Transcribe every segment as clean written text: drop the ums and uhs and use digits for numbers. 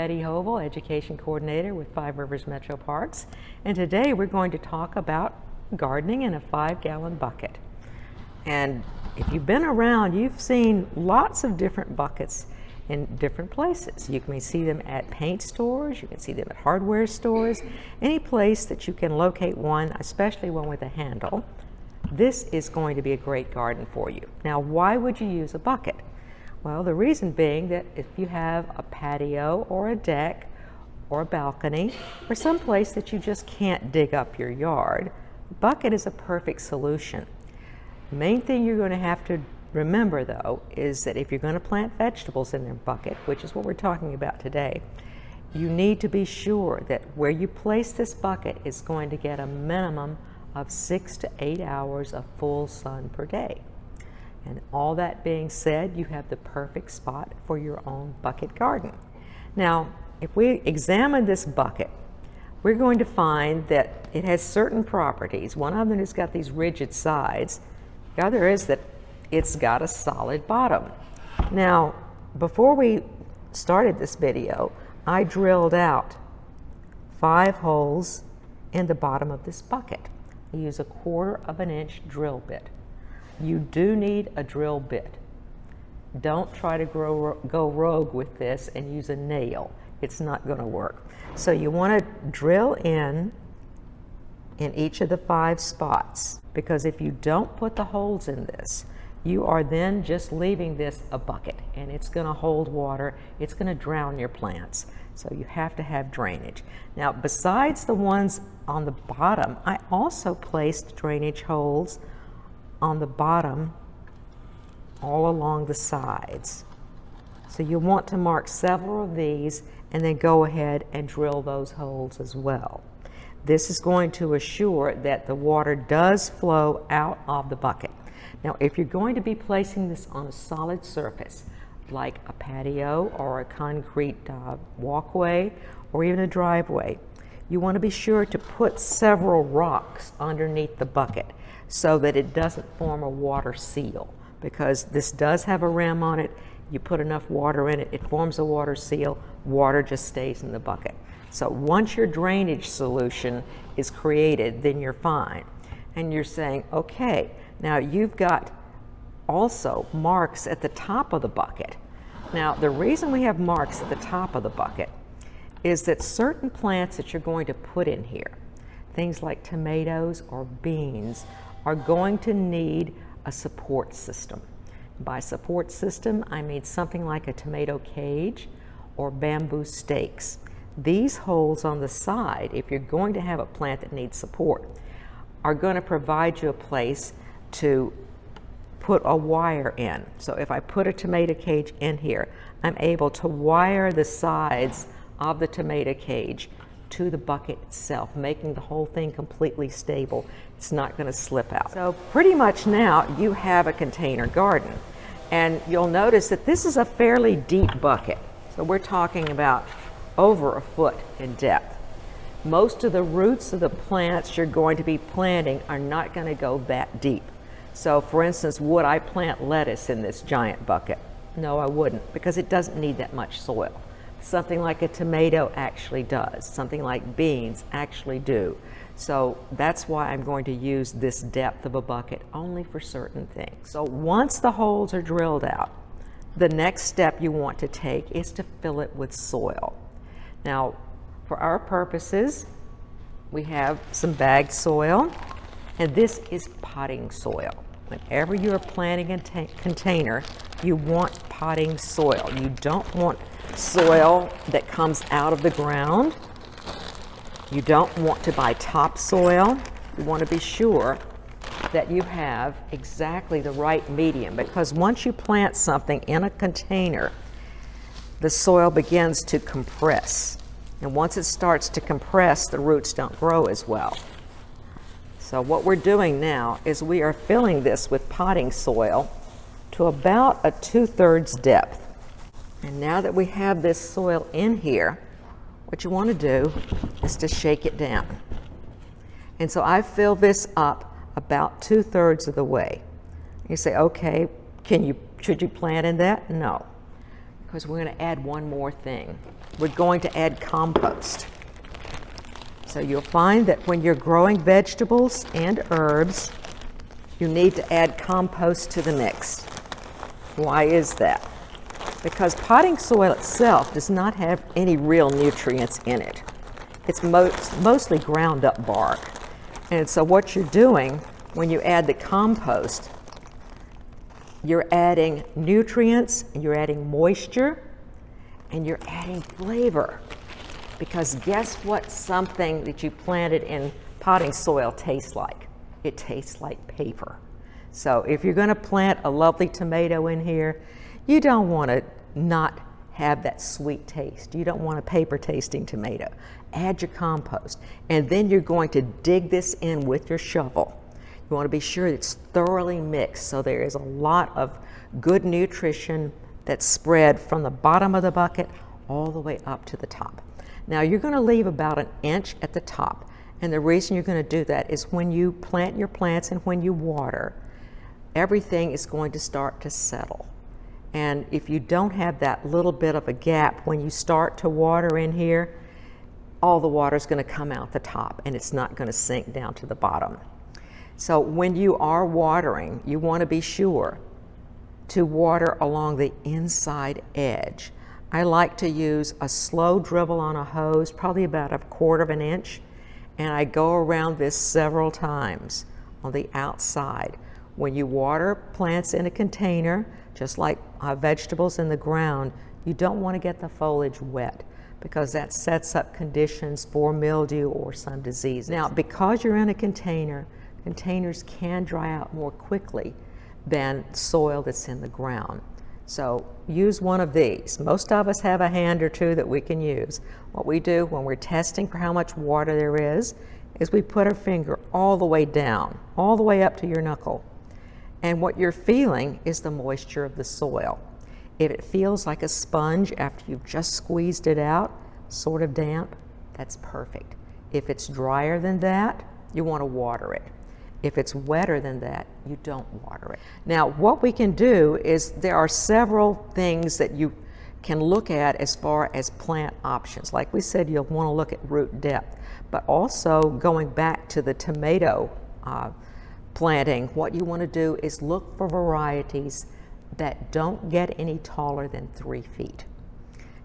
Betty Hoevel, Education Coordinator with 5 Rivers MetroParks, and today we're going to talk about gardening in a 5-gallon bucket. And if you've been around, you've seen lots of different buckets in different places. You can see them at paint stores, you can see them at hardware stores, any place that you can locate one, especially one with a handle. This is going to be a great garden for you. Now, why would you use a bucket? Well, the reason being that if you have a patio or a deck or a balcony or some place that you just can't dig up your yard, a bucket is a perfect solution. The main thing you're going to have to remember, though, is that if you're going to plant vegetables in their bucket, which is what we're talking about today, you need to be sure that where you place this bucket is going to get a minimum of 6 to 8 hours of full sun per day. And all that being said, you have the perfect spot for your own bucket garden. Now, if we examine this bucket, we're going to find that it has certain properties. One of them has got these rigid sides. The other is that it's got a solid bottom. Now, before we started this video, I drilled out 5 holes in the bottom of this bucket. I use a 1/4 inch drill bit. You do need a drill bit. Don't try to go rogue with this and use a nail. It's not going to work. So you want to drill in each of the 5 spots, because if you don't put the holes in this, you are then just leaving this a bucket, and it's going to hold water. It's going to drown your plants. So you have to have drainage. Now, besides the ones on the bottom, I also placed drainage holes on the bottom all along the sides. So you want to mark several of these and then go ahead and drill those holes as well. This is going to assure that the water does flow out of the bucket. Now, if you're going to be placing this on a solid surface, like a patio or a concrete walkway or even a driveway, you want to be sure to put several rocks underneath the bucket so that it doesn't form a water seal, because this does have a rim on it. You put enough water in it, it forms a water seal, water just stays in the bucket. So once your drainage solution is created, then you're fine. And you're saying, okay, now you've got also marks at the top of the bucket. Now, the reason we have marks at the top of the bucket is that certain plants that you're going to put in here, things like tomatoes or beans, are going to need a support system. By support system, I mean something like a tomato cage or bamboo stakes. These holes on the side, if you're going to have a plant that needs support, are going to provide you a place to put a wire in. So if I put a tomato cage in here, I'm able to wire the sides of the tomato cage to the bucket itself, making the whole thing completely stable. It's not going to slip out. So pretty much now you have a container garden. And you'll notice that this is a fairly deep bucket. So we're talking about over 1 foot in depth. Most of the roots of the plants you're going to be planting are not going to go that deep. So for instance, would I plant lettuce in this giant bucket? No, I wouldn't, because it doesn't need that much soil. Something like a tomato actually does. Something like beans actually do. So that's why I'm going to use this depth of a bucket only for certain things. So once the holes are drilled out, the next step you want to take is to fill it with soil. Now, for our purposes, we have some bagged soil, and this is potting soil. Whenever you're planting a container, you want potting soil. You don't want soil that comes out of the ground. You don't want to buy topsoil. You want to be sure that you have exactly the right medium, because once you plant something in a container, the soil begins to compress. And once it starts to compress, the roots don't grow as well. So what we're doing now is we are filling this with potting soil to about a 2/3 depth. And now that we have this soil in here, what you want to do is to shake it down. And so I fill this up about 2/3 of the way. You say, okay, should you plant in that? No. because we're going to add one more thing. We're going to add compost. So you'll find that when you're growing vegetables and herbs, you need to add compost to the mix. Why is that? Because potting soil itself does not have any real nutrients in it. It's mostly ground up bark. And so what you're doing when you add the compost, you're adding nutrients, and you're adding moisture, and you're adding flavor. Because guess what something that you planted in potting soil tastes like? It tastes like paper. So if you're going to plant a lovely tomato in here, you don't want to not have that sweet taste. You don't want a paper tasting tomato. Add your compost, and then you're going to dig this in with your shovel. You want to be sure it's thoroughly mixed so there is a lot of good nutrition that's spread from the bottom of the bucket all the way up to the top. Now you're going to leave about an inch at the top, and the reason you're going to do that is when you plant your plants and when you water, everything is going to start to settle. And if you don't have that little bit of a gap when you start to water in here, all the water is going to come out the top and it's not going to sink down to the bottom. So when you are watering, you want to be sure to water along the inside edge. I like to use a slow dribble on a hose, probably about 1/4 of an inch, and I go around this several times on the outside. When you water plants in a container, just like vegetables in the ground, you don't want to get the foliage wet because that sets up conditions for mildew or some disease. Now, because you're in a container, containers can dry out more quickly than soil that's in the ground. So use one of these. Most of us have a hand or two that we can use. What we do when we're testing for how much water there is we put our finger all the way down, all the way up to your knuckle. And what you're feeling is the moisture of the soil. If it feels like a sponge after you've just squeezed it out, sort of damp, that's perfect. If it's drier than that, you want to water it. If it's wetter than that, you don't water it. Now, what we can do is there are several things that you can look at as far as plant options. Like we said, you'll want to look at root depth, but also going back to the tomato planting, what you want to do is look for varieties that don't get any taller than 3 feet.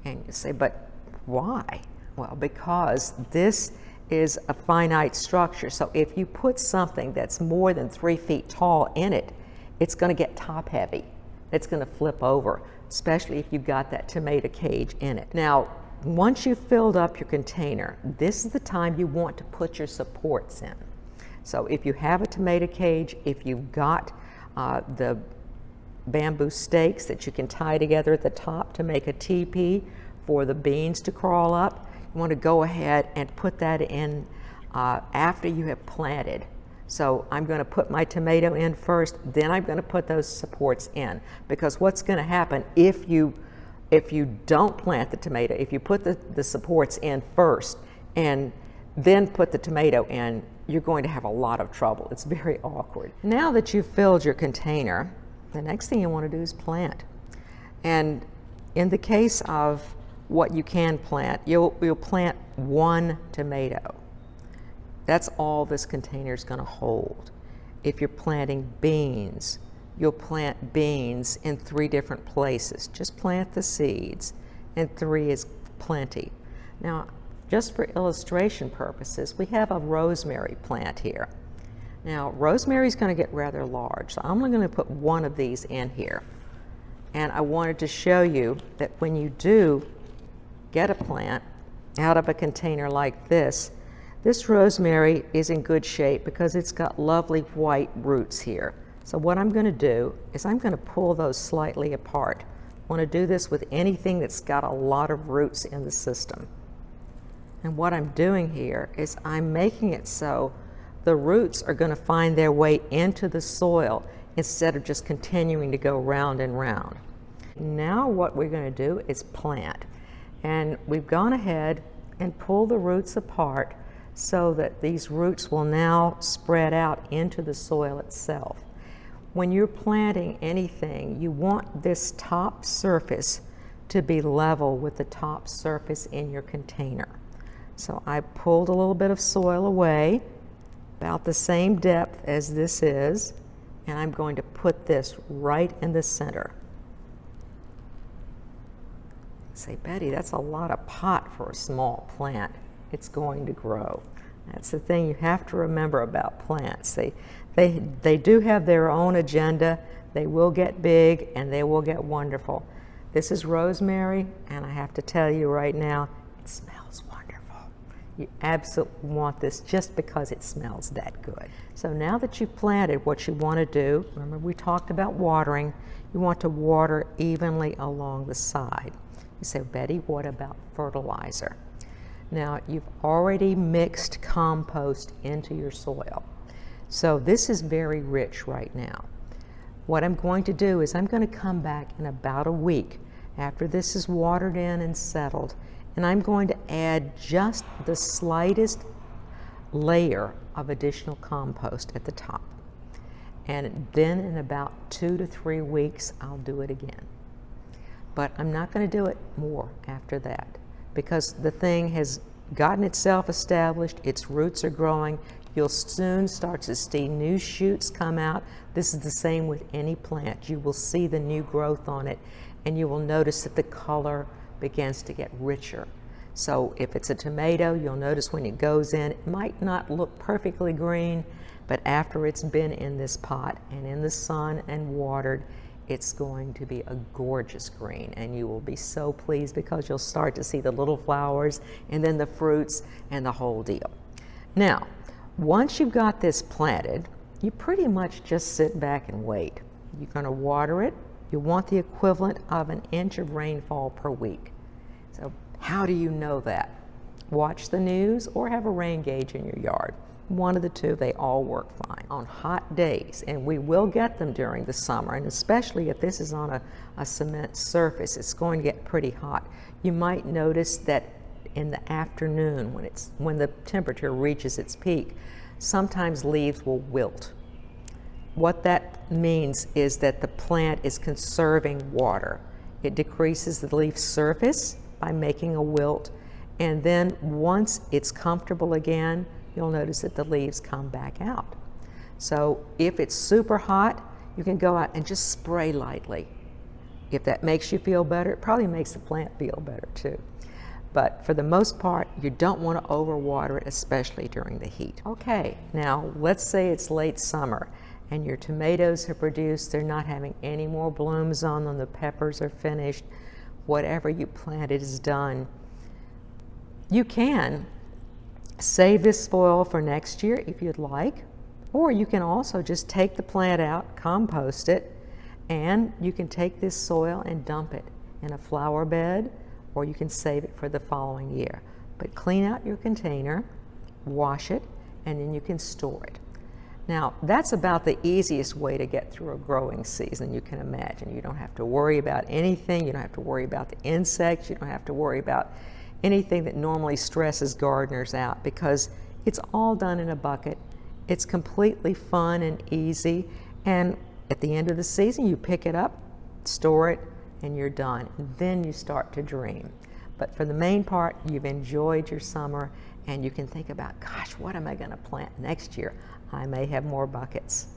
And you say, but why? Well, because this is a finite structure. So if you put something that's more than 3 feet tall in it, it's going to get top heavy. It's going to flip over, especially if you've got that tomato cage in it. Now, once you've filled up your container, this is the time you want to put your supports in. So if you have a tomato cage, if you've got the bamboo stakes that you can tie together at the top to make a teepee for the beans to crawl up, you want to go ahead and put that in after you have planted. So I'm going to put my tomato in first, then I'm going to put those supports in, because what's going to happen if you don't plant the tomato, if you put the supports in first and then put the tomato in, you're going to have a lot of trouble. It's very awkward. Now that you've filled your container, the next thing you want to do is plant. And in the case of what you can plant, you'll plant 1 tomato. That's all this container is going to hold. If you're planting beans, you'll plant beans in 3 different places. Just plant the seeds, and 3 is plenty. Now, just for illustration purposes, we have a rosemary plant here. Now, rosemary is going to get rather large, so I'm only going to put 1 of these in here. And I wanted to show you that when you do get a plant out of a container like this, this rosemary is in good shape because it's got lovely white roots here. So what I'm going to do is I'm going to pull those slightly apart. I want to do this with anything that's got a lot of roots in the system. And what I'm doing here is I'm making it so the roots are going to find their way into the soil instead of just continuing to go round and round. Now what we're going to do is plant. And we've gone ahead and pulled the roots apart so that these roots will now spread out into the soil itself. When you're planting anything, you want this top surface to be level with the top surface in your container. So I pulled a little bit of soil away, about the same depth as this is, and I'm going to put this right in the center. Say, Betty, that's a lot of pot for a small plant. It's going to grow. That's the thing you have to remember about plants. They do have their own agenda. They will get big and they will get wonderful. This is rosemary, and I have to tell you right now, it smells wonderful. You absolutely want this just because it smells that good. So now that you've planted, what you want to do, remember we talked about watering, you want to water evenly along the side. You say, Betty, what about fertilizer? Now, you've already mixed compost into your soil. So this is very rich right now. What I'm going to do is I'm going to come back in about a week after this is watered in and settled, and I'm going to add just the slightest layer of additional compost at the top. And then in about 2 to 3 weeks, I'll do it again. But I'm not going to do it more after that, because the thing has gotten itself established, its roots are growing. You'll soon start to see new shoots come out. This is the same with any plant. You will see the new growth on it, and you will notice that the color begins to get richer. So if it's a tomato, you'll notice when it goes in, it might not look perfectly green, but after it's been in this pot and in the sun and watered, it's going to be a gorgeous green, and you will be so pleased because you'll start to see the little flowers and then the fruits and the whole deal. Now, once you've got this planted, you pretty much just sit back and wait. You're going to water it. You want the equivalent of 1 inch of rainfall per week. So how do you know that? Watch the news or have a rain gauge in your yard. One of the two, they all work fine. On hot days, and we will get them during the summer, and especially if this is on a cement surface, it's going to get pretty hot. You might notice that in the afternoon, when the temperature reaches its peak, sometimes leaves will wilt. What that means is that the plant is conserving water. It decreases the leaf surface by making a wilt, and then once it's comfortable again, you'll notice that the leaves come back out. So if it's super hot, you can go out and just spray lightly. If that makes you feel better, it probably makes the plant feel better too. But for the most part, you don't want to overwater it, especially during the heat. Okay, now let's say it's late summer and your tomatoes have produced, they're not having any more blooms on them, the peppers are finished, whatever you planted is done. You can save this soil for next year if you'd like, or you can also just take the plant out, compost it, and you can take this soil and dump it in a flower bed, or you can save it for the following year. But clean out your container, wash it, and then you can store it. Now, that's about the easiest way to get through a growing season you can imagine. You don't have to worry about anything. You don't have to worry about the insects. You don't have to worry about anything that normally stresses gardeners out, because it's all done in a bucket. It's completely fun and easy, and at the end of the season you pick it up, store it, and you're done. And then you start to dream. But for the main part, you've enjoyed your summer, and you can think about, gosh, what am I going to plant next year? I may have more buckets.